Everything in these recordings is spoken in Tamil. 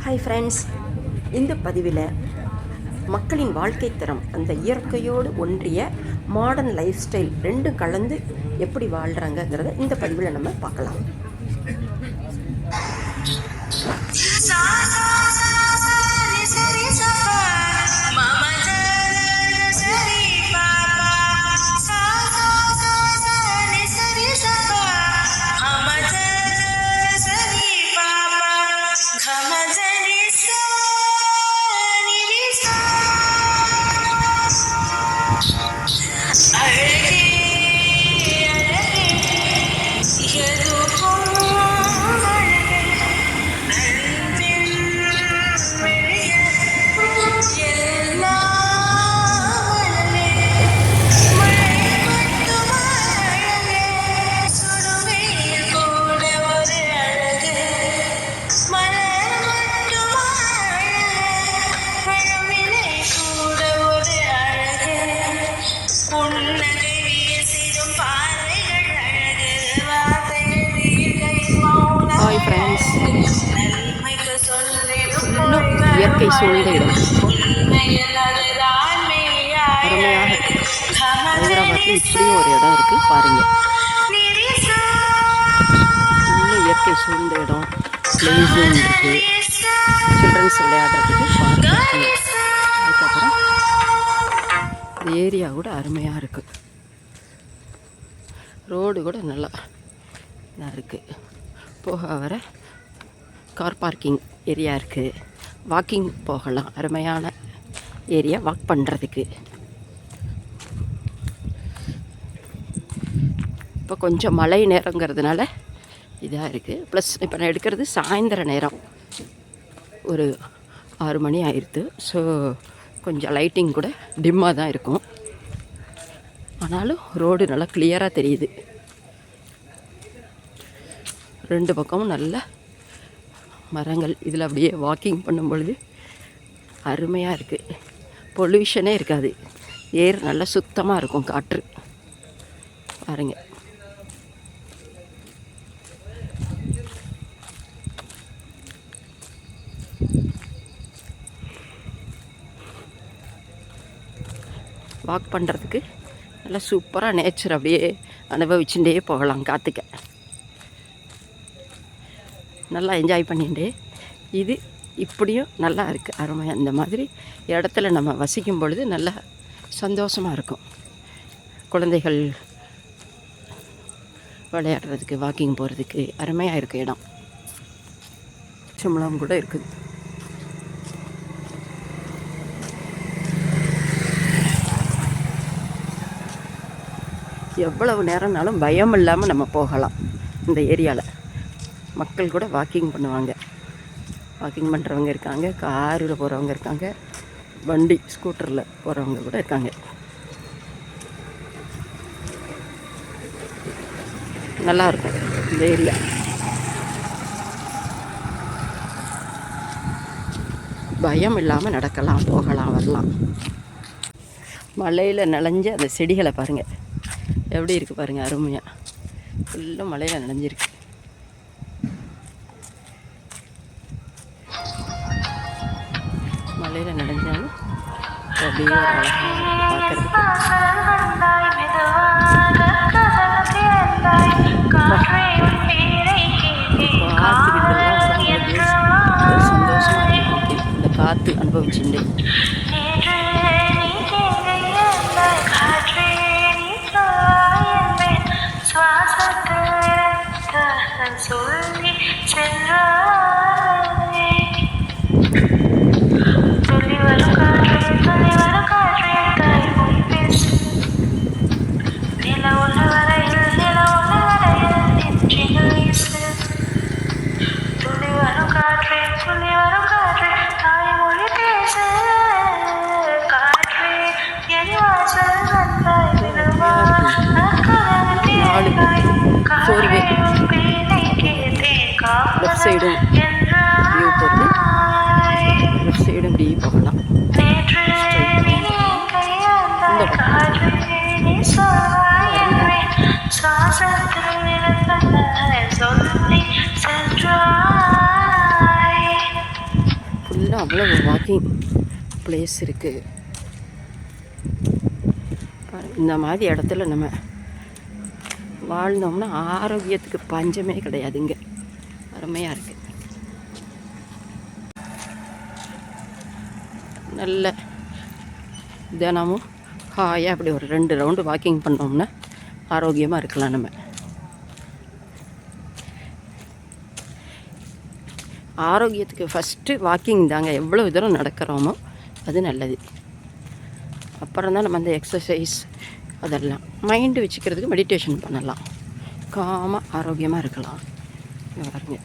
ஹாய் ஃப்ரெண்ட்ஸ், இந்த பதிவில் மக்களின் வாழ்க்கை தரம் அந்த இயற்கையோடு ஒன்றிய மாடர்ன் லைஃப் ஸ்டைல் ரெண்டும் கலந்து எப்படி வாழ்கிறாங்கங்கிறத இந்த பதிவில் நம்ம பார்க்கலாம். இயற்கை சூழ்ந்த இடம் அருமையாக இருக்குது. ஹைதராபாத்தில் இப்படியும் ஒரு இடம் இருக்குது பாருங்கள். இன்னும் இயற்கை சூழ்ந்த இடம், பிளேஸும் இருக்குது, சில்ட்ரன்ஸ் விளையாடுறதுக்கு பார்க் இருக்குது. அதுக்கப்புறம் இந்த ஏரியா கூட அருமையாக இருக்குது. ரோடு கூட நல்லா இருக்குது. போக வர கார் பார்க்கிங் ஏரியா இருக்குது. வாக்கிங் போகலாம். அருமையான ஏரியா வாக் பண்ணுறதுக்கு. இப்போ கொஞ்சம் மழை நேரங்கிறதுனால இதாக இருக்குது. ப்ளஸ் இப்போ நான் எடுக்கிறது சாயந்தர நேரம், ஒரு 6 மணி ஆயிடுது. ஸோ கொஞ்சம் லைட்டிங் கூட டிம்மாக தான் இருக்கும். ஆனாலும் ரோடு நல்லா கிளியராக தெரியுது. 2 பக்கமும் நல்ல மரங்கள். இதில் அப்படியே வாக்கிங் பண்ணும் பொழுது அருமையாக இருக்குது. பொல்யூஷனே இருக்காது. ஏர் நல்லா சுத்தமாக இருக்கும். காற்று பாருங்க. வாக் பண்ணுறதுக்கு நல்லா சூப்பராக நேச்சர் அப்படியே அனுபவிச்சுட்டே போகலாம். காற்றுக்க நல்லா என்ஜாய் பண்ணிட்டு இது இப்படியும் நல்லா இருக்குது. அருமையாக இந்த மாதிரி இடத்துல நம்ம வசிக்கும் பொழுது நல்லா சந்தோஷமாக இருக்கும். குழந்தைகள் விளையாடுறதுக்கு, வாக்கிங் போகிறதுக்கு அருமையாக இருக்குது இடம். சிம்லாம் கூட இருக்குது. எவ்வளவு நேரம்னாலும் பயம் இல்லாமல் நம்ம போகலாம். இந்த ஏரியாவில் மக்கள் கூட வாக்கிங் பண்ணுவாங்க. வாக்கிங் பண்ணுறவங்க இருக்காங்க, காரில் போகிறவங்க இருக்காங்க, வண்டி ஸ்கூட்டரில் போகிறவங்க கூட இருக்காங்க. நல்லாயிருக்கும் இந்த ஏரியா. பயம் இல்லாமல் நடக்கலாம், போகலாம், வரலாம். மலையில் நனைஞ்ச அந்த செடிகளை பாருங்கள் எப்படி இருக்குது பாருங்கள். அருமையாக ஃபுல்லாக மலையில் நனைஞ்சிருக்கு. மலையில் நனைஞ்சாலும் அப்படியே ஒரு அழகாக பார்க்குறதுக்கு. காற்றுக்கிட்டெல்லாம் சந்தோஷமாக இருக்கு. இந்த காற்று அனுபவிச்சுட்டு லெஃப்ட் சைடும் வியூ போட்டு லெஃப்ட் சைடும் இப்படி போகலாம். இந்த பக்கம் இங்கெல்லாம் அவ்வளோ வாக்கிங் பிளேஸ் இருக்குது. இந்த மாதிரி இடத்துல நம்ம வாழ்ந்தோம்னா ஆரோக்கியத்துக்கு பஞ்சமே கிடையாதுங்க. அருமையாக இருக்குது. நல்ல தினமும் ஹாயாக அப்படி ஒரு 2 ரவுண்டு வாக்கிங் பண்ணோம்னா ஆரோக்கியமாக இருக்கலாம். நம்ம ஆரோக்கியத்துக்கு ஃபஸ்ட்டு வாக்கிங் தாங்க. எவ்வளோ தூரம் நடக்கிறோமோ அது நல்லது. அப்புறம் தான் நம்ம அந்த எக்ஸசைஸ் அதெல்லாம் மைண்டு வச்சுக்கிறதுக்கு மெடிடேஷன் பண்ணலாம். காமாக ஆரோக்கியமாக இருக்கலாம். பாருங்க,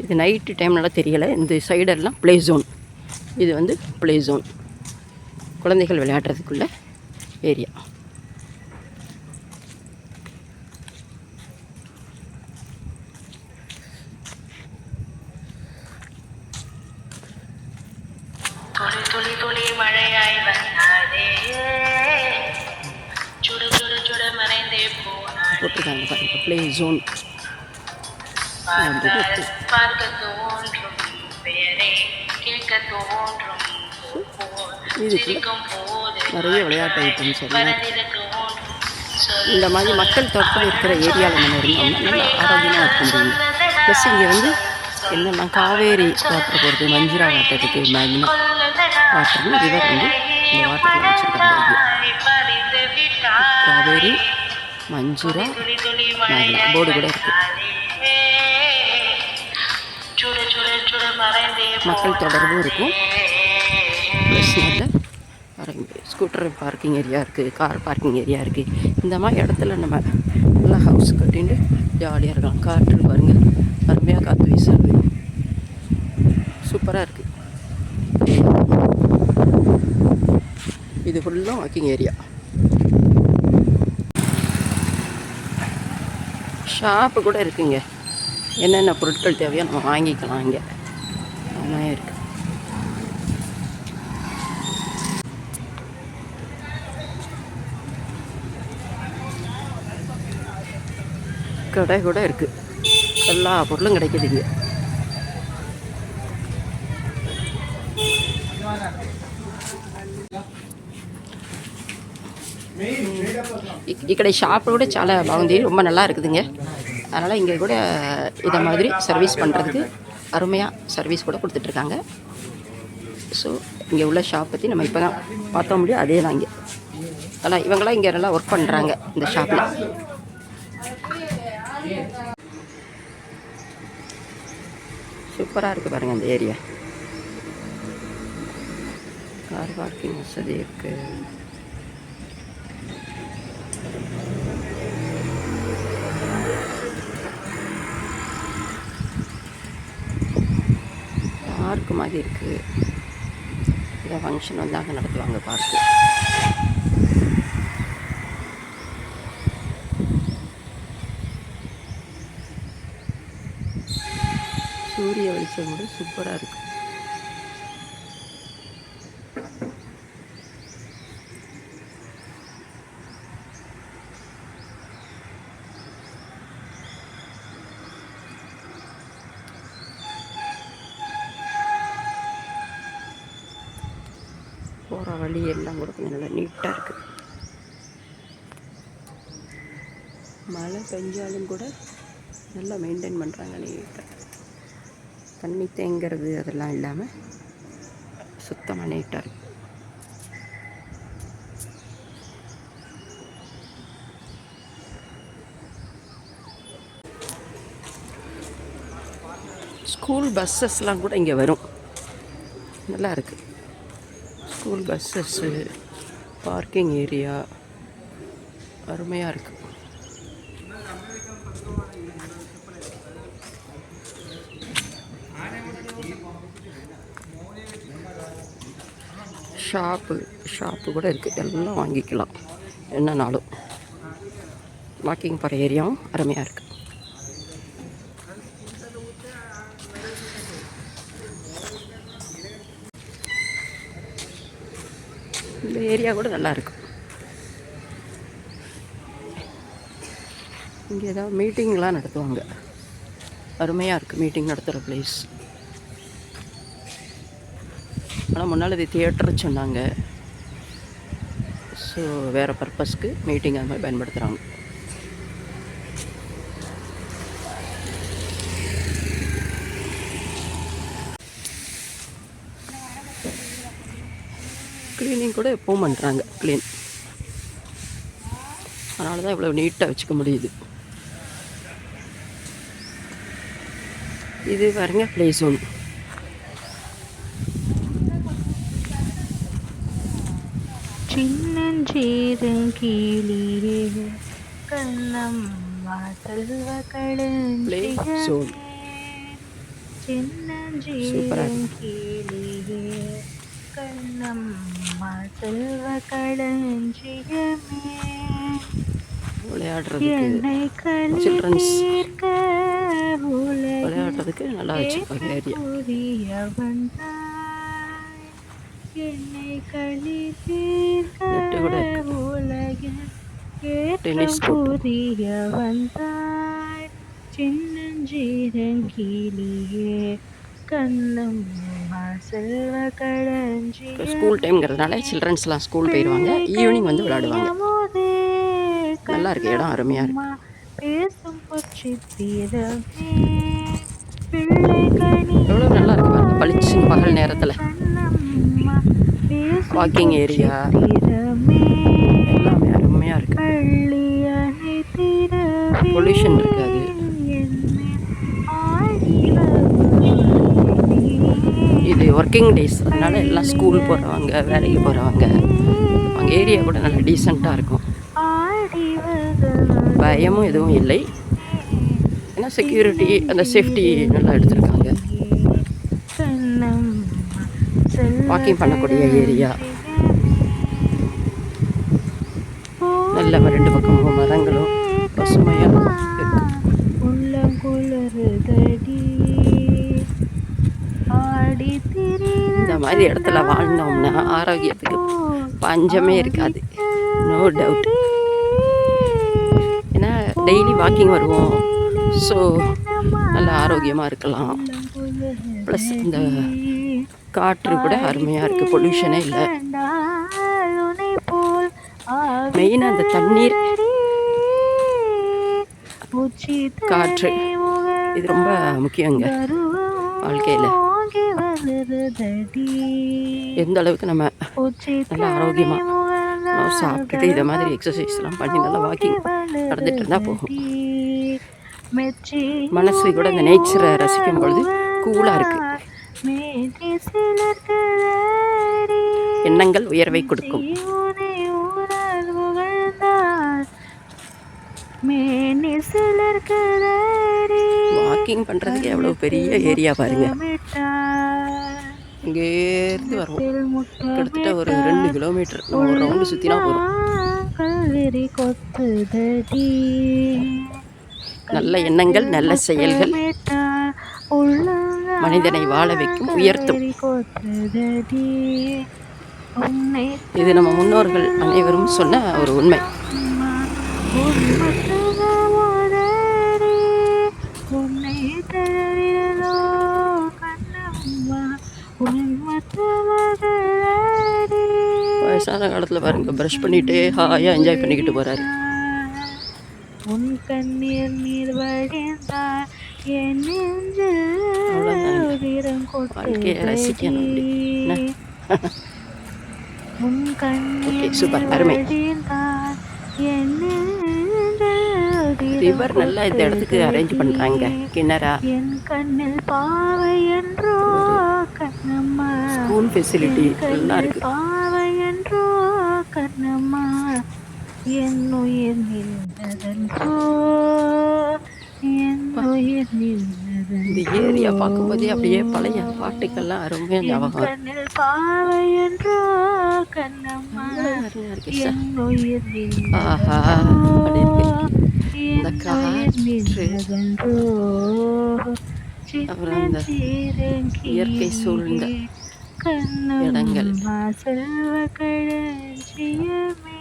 இது நைட்டு டைம்னால தெரியலை. இந்த சைடெல்லாம் ப்ளே ஜோன். இது வந்து ப்ளே ஜோன், குழந்தைகள் விளையாடுறதுக்குள்ள ஏரியா. போட்டிருக்காங்க பாருங்க, ப்ளே ஜோன். இதுக்கு நிறைய விளையாட்டு ஐட்டம்ஸ் எல்லாம். இந்த மாதிரி மக்கள் தொடர்பில் இருக்கிற ஏரியாவில் நம்ம இருந்தோம்னா நல்லா ஆரோக்கியமாக இருக்க முடியும். ப்ளஸ் இங்கே வந்து என்னென்னா காவேரி வாட்டர் போகிறது, மஞ்சிரா வாட்டர் இருக்குது, மேக்னா வாட்டர்னு ரிவர் வந்து இந்த வாட்டரில் வச்சுருக்காங்க. காவேரி, மஞ்சிரா, மேக்னா போர்டு கூட இருக்குது. மக்கள் தொடர்பும் இருக்கும். ப்ளஸ் நல்ல ஸ்கூட்டர் பார்க்கிங் ஏரியா இருக்குது, கார் பார்க்கிங் ஏரியா இருக்குது. இந்த மாதிரி இடத்துல நம்ம நல்லா ஹவுஸ் கட்டிட்டு ஜாலியாக இருக்கலாம். காற்று பாருங்கள், அருமையாக காற்று வீசுறது, சூப்பராக இருக்குது. இது ஃபுல்லாக வாக்கிங் ஏரியா. ஷாப்பு கூட இருக்குங்க. என்னென்ன பொருட்கள் தேவையோ நம்ம வாங்கிக்கலாம். இங்கே அருமையாக இருக்குது. கடை கூட இருக்குது. எல்லா பொருளும் கிடைக்குதுங்க. ఇక్కడ షాప్ కూడా చాలా బాగుంది, ரொம்ப நல்லா இருக்குதுங்க. அதனால் இங்கே கூட இதை மாதிரி சர்வீஸ் பண்ணுறதுக்கு அருமையாக சர்வீஸ் கூட கொடுத்துட்ருக்காங்க. ஸோ இங்கே உள்ள ஷாப் பற்றி நம்ம இப்போ தான் பார்த்தோம் முடியும். அதே தான் இங்கே ஆனால் இவங்களாம் இங்கே நல்லா ஒர்க் பண்ணுறாங்க இந்த ஷாப்பில். சூப்பராக இருக்குது பாருங்கள் அந்த ஏரியா. கார் பார்க்கிங் வசதி இருக்குது. பார்க்கு மாதிரி இருக்குது. இதை ஃபங்க்ஷன் வந்து அங்கே நடத்துவாங்க பார்க்கு. சூரிய வெளிச்சம் கூட சூப்பராக இருக்குது. போகிற வழி எல்லாம் கூட கொஞ்சம் நல்லா நீட்டாக இருக்குது. மழை பெஞ்சாலும் கூட நல்லா மெயின்டைன் பண்ணுறாங்க நீட்டாக. தண்ணி தேங்கிறது அதெல்லாம் இல்லாமல் சுத்தமாக நீட்டாக இருக்குது. ஸ்கூல் பஸ்ஸஸ்லாம் கூட இங்கே வரும். நல்லா இருக்குது. ஸ்கூல் பஸ்ஸஸ்ஸு, பார்க்கிங் ஏரியா அருமையாக இருக்குது. ஷாப்பு கூட இருக்குது. எல்லாம் வாங்கிக்கலாம். என்னன்னாலும் வாக்கிங் போகிற ஏரியாவும் அருமையாக இருக்குது. இந்த ஏரியா கூட நல்லா இருக்கும். இங்கே ஏதாவது மீட்டிங்லாம் நடத்துவாங்க. அருமையாக இருக்குது மீட்டிங் நடத்துகிற பிளேஸ். ஆனால் முன்னால் இது தியேட்டர் சொன்னாங்க. ஸோ வேறு பர்பஸ்க்கு மீட்டிங் அந்த மாதிரி பயன்படுத்துகிறாங்க. க்ளீனிங் கூட எப்பவும் பண்ணுறாங்க க்ளீன். அதனால தான் இவ்வளோ நீட்டாக வச்சுக்க முடியுது. இது பாருங்க ப்ளே ஜோன். சின்னஞ்சீரங்கீழியே கண்ணம்மா செல்வ ப்ளே ஜோன் சின்னஞ்சீரங்கீழியே கண்ணம்மா செல்வ களஞ்சியமே விளையாடுறதுக்கு சில்ட்ரன்ஸ் விளையாடுறதுக்கு நல்லா வச்சுருப்பாங்க ஏரியா. டென்னிஸ் சின்னஞ்சீரங்கீழியே கண்ணம்மா செல்வ களஞ்சி. ஸ்கூல் டைம்ங்கிறதுனால சில்ட்ரன்ஸ்லாம் ஸ்கூல் போயிடுவாங்க. ஈவினிங் வந்து விளையாடுவாங்க. நல்லா இருக்கு, இடம் அருமையாக இருக்கு. பேசும் பொச்சித்திரமே எவ்வளோ நல்லா இருக்கு பாருங்க. பளிச்சு பகல் நேரத்தில் வாக்கிங் ஏரியா எல்லாமே அருமையாக இருக்கு. பொல்யூஷன் இருக்காது. இது ஒர்க்கிங் டேஸ், அதனால எல்லாம் ஸ்கூல் போகிறவங்க வேலைக்கு போகிறவங்க அவங்க ஏரியா கூட நல்லா டீசெண்டாக இருக்கும். பயமும் எதுவும் இல்லை. ஏன்னா செக்யூரிட்டி அந்த சேஃப்டி நல்லா எடுத்துருக்காங்க. வாக்கிங் பண்ணக்கூடிய ஏரியா. நல்ல ரெண்டு பக்கமும் மரங்களும் பசுமையாக இருக்கு. இந்த மாதிரி இடத்துல வாழ்ந்தோம்னா ஆரோக்கியத்துக்கு பஞ்சமே இருக்காது, நோ டவுட். ஏன்னா டெய்லி வாக்கிங் வருவோம், ஸோ நல்லா ஆரோக்கியமாக இருக்கலாம். ப்ளஸ் இந்த காற்று கூட அருமையாக இருக்குது, பொல்யூஷனே இல்லை. மெயினாக அந்த தண்ணீர், காற்று இது ரொம்ப முக்கியங்க வாழ்க்கையில். எந்த அளவுக்கு நம்ம நல்லா ஆரோக்கியமாக சாப்பிட்டுட்டு இதை மாதிரி எக்ஸசைஸ்லாம் பண்ணி நல்லா வாக்கிங் நடந்துட்டு இருந்தால் போகும். மனசு கூட இந்த நேச்சரை ரசிக்கும் பொழுது கூலாக இருக்குது. எண்ணங்கள் உயர்வை கொடுக்கும். வாக்கிங் பண்ணுறதுக்கு எவ்வளோ பெரிய ஏரியா பாருங்க. இங்கேருந்து வருவோம் கிட்டத்தட்ட ஒரு 2 கிலோமீட்டர் ஒரு ரவுண்டு சுற்றினா போகிறோம். நல்ல எண்ணங்கள் நல்ல செயல்கள் மனிதனை வாழ வைக்கும், உயர்த்தும். இது நம்ம முன்னோர்கள் அனைவரும் சொன்ன ஒரு உண்மை. வயசான காலத்தில் பாருங்க ப்ரஷ் பண்ணிகிட்டே ஹாயாக என்ஜாய் பண்ணிக்கிட்டு போகிறாரு. உன் கண்ணீர் நீர் வழிந்தால் என் வாழ்க்கையை ரசிக்கணும். உன் கண்ணீர் சூப்பர், அருமை. ரிவர் நல்லா இந்த இடத்துக்கு அரேஞ்ச் பண்ணுறாங்க. கிணறா, என் கண்ணில் பாவை என்றோ கண்ணம்மா, ஸ்கூல் ஃபெசிலிட்டி எல்லாம் இருக்கு. பாவை என்றோ கண்ணம்மா, என் உயிர் நின்றதென்றோ, என் உயிர் நின்றதென்றோ. இந்த ஏரியா பார்க்கும்போதே அப்படியே பழைய பாட்டுக்கெல்லாம் அருமையாக ஞாபகம். கண்ணில் பாவை என்றோ கண்ணம்மா, என் உயிர் ஆஹா அப்படி இருக்கு. இந்த காற்று, அப்புறம் அந்த இயற்கை சூழ்ந்த இடங்கள். செல்வ களஞ்சியமே.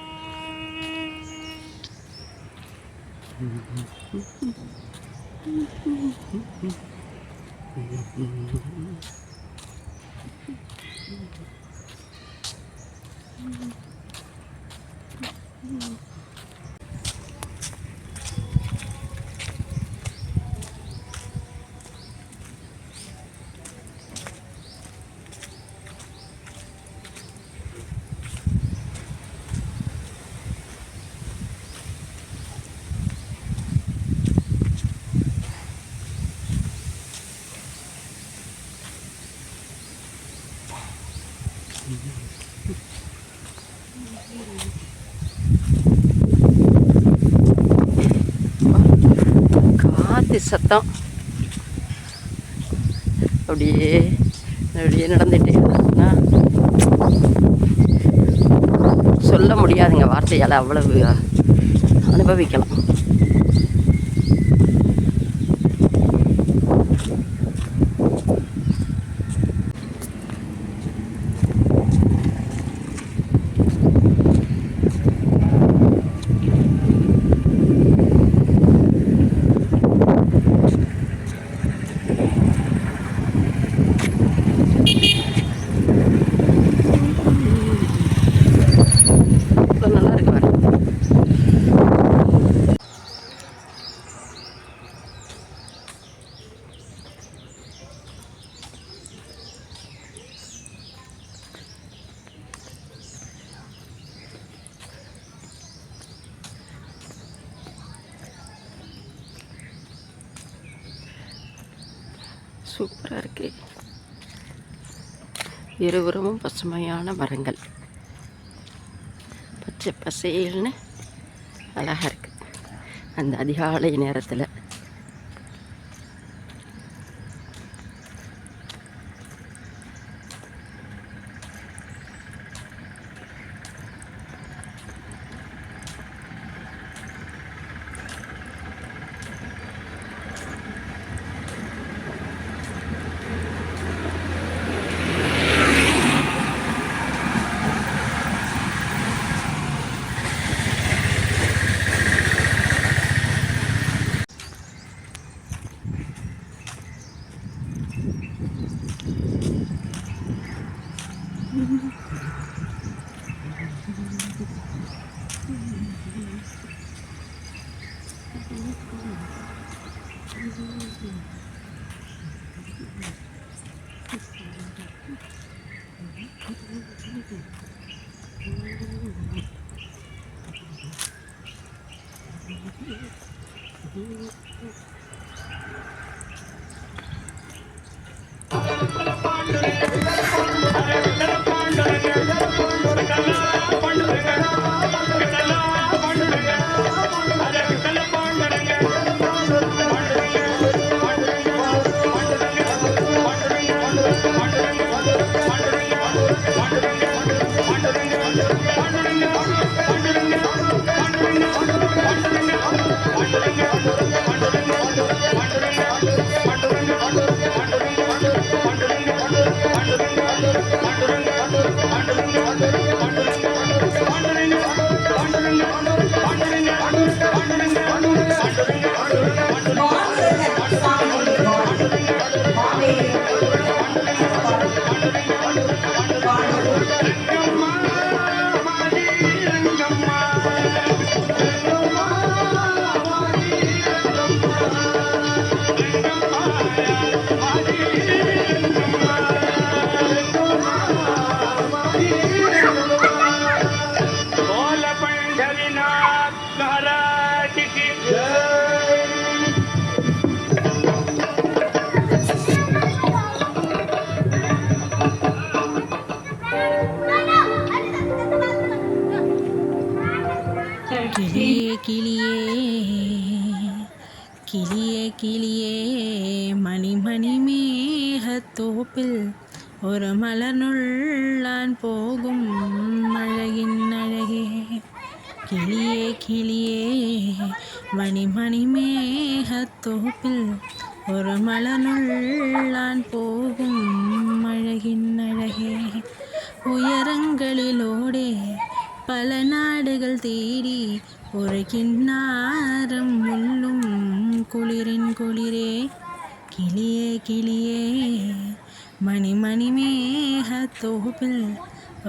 காற்று சத்தம் அப்படியே அப்படியே நடந்துகிட்டே இருந்தோம்னா சொல்ல முடியாதுங்க வார்த்தையால், அவ்வளவு அனுபவிக்கலாம். நல்லா இருக்கு பாரு. சூப்பராக இருக்கு. இருபுறமும் பசுமையான மரங்கள், பச்சை பசேல்னு அழகாக இருக்குது. அந்த அதிகாலை நேரத்தில் கிளியே கிளியே கிளியே கிளியே மணி மணி மேகத்தோப்பில் ஒரு மலர்நுள்ளான் போகும் அழகின் அழகே. கிளியே கிளியே மணி மணி மேகத்தோப்பில் ஒரு மலர்நுள்ளான் போகும் அழகின் அழகே. உயரங்களிலோடே பல நாடுகள் தேடி ஒரு கிண்ணாரம் முள்ளும் குளிரின் குளிரே. கிளியே கிளியே மணி மணி மேகத்தோப்பில்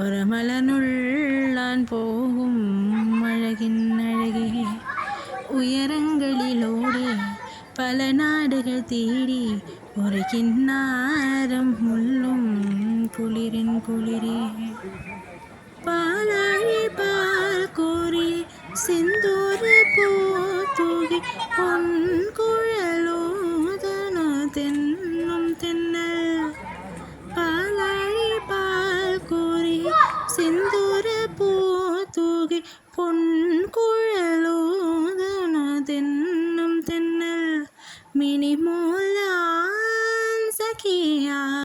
ஒரு மலர்நுள்ளான் போகும் அழகின் அழகே. உயரங்களிலோடு பல நாடுகள் தேடி ஒரு கிண்ணாரம் முள்ளும் குளிரின் குளிரே. பாலாழி பால் கோரி சிந்தூர பூத்தூகி பொன் குழலோதன தென்னும் தென்னல். பாலாழி பால் கோரி பொன்